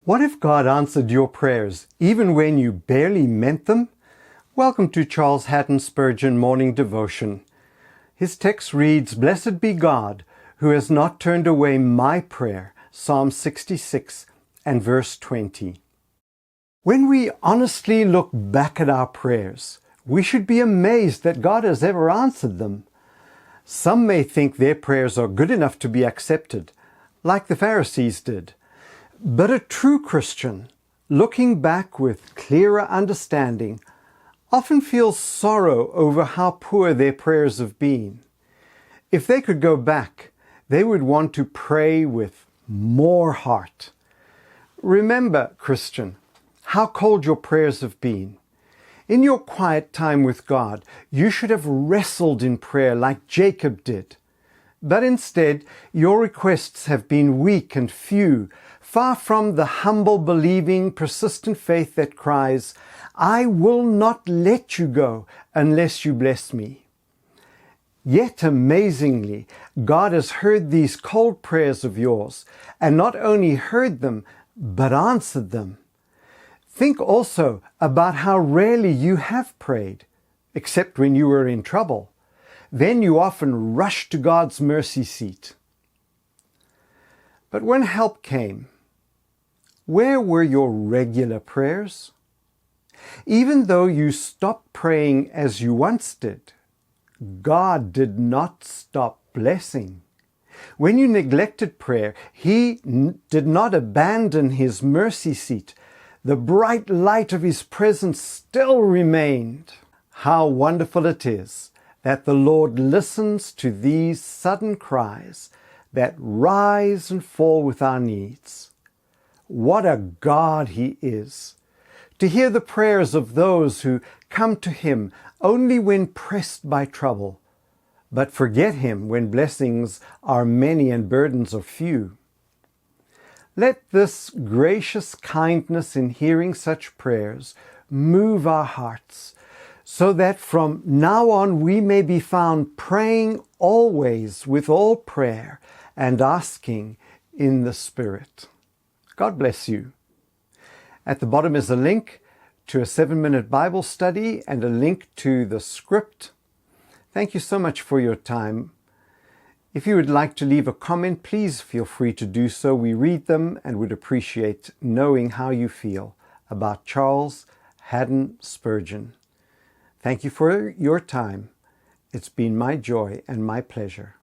What if God answered your prayers even when you barely meant them? Welcome to Charles Haddon Spurgeon Morning Devotion. His text reads, "Blessed be God, who has not turned away my prayer," Psalm 66 and verse 20. When we honestly look back at our prayers, we should be amazed that God has ever answered them. Some may think their prayers are good enough to be accepted, like the Pharisees did. But a true Christian, looking back with clearer understanding, often feels sorrow over how poor their prayers have been. If they could go back, they would want to pray with more heart. Remember, Christian, how cold your prayers have been. In your quiet time with God, you should have wrestled in prayer like Jacob did. But instead, your requests have been weak and few, far from the humble, believing, persistent faith that cries, "I will not let you go unless you bless me." Yet amazingly, God has heard these cold prayers of yours, and not only heard them, but answered them. Think also about how rarely you have prayed, except when you were in trouble. Then you often rushed to God's mercy seat. But when help came, where were your regular prayers? Even though you stopped praying as you once did, God did not stop blessing. When you neglected prayer, He did not abandon His mercy seat. The bright light of His presence still remained. How wonderful it is that the Lord listens to these sudden cries that rise and fall with our needs. What a God He is! To hear the prayers of those who come to Him only when pressed by trouble, but forget Him when blessings are many and burdens are few. Let this gracious kindness in hearing such prayers move our hearts, so that from now on we may be found praying always with all prayer and asking in the Spirit. God bless you. At the bottom is a link to a 7-minute Bible study and a link to the script. Thank you so much for your time. If you would like to leave a comment, please feel free to do so. We read them and would appreciate knowing how you feel about Charles Haddon Spurgeon. Thank you for your time. It's been my joy and my pleasure.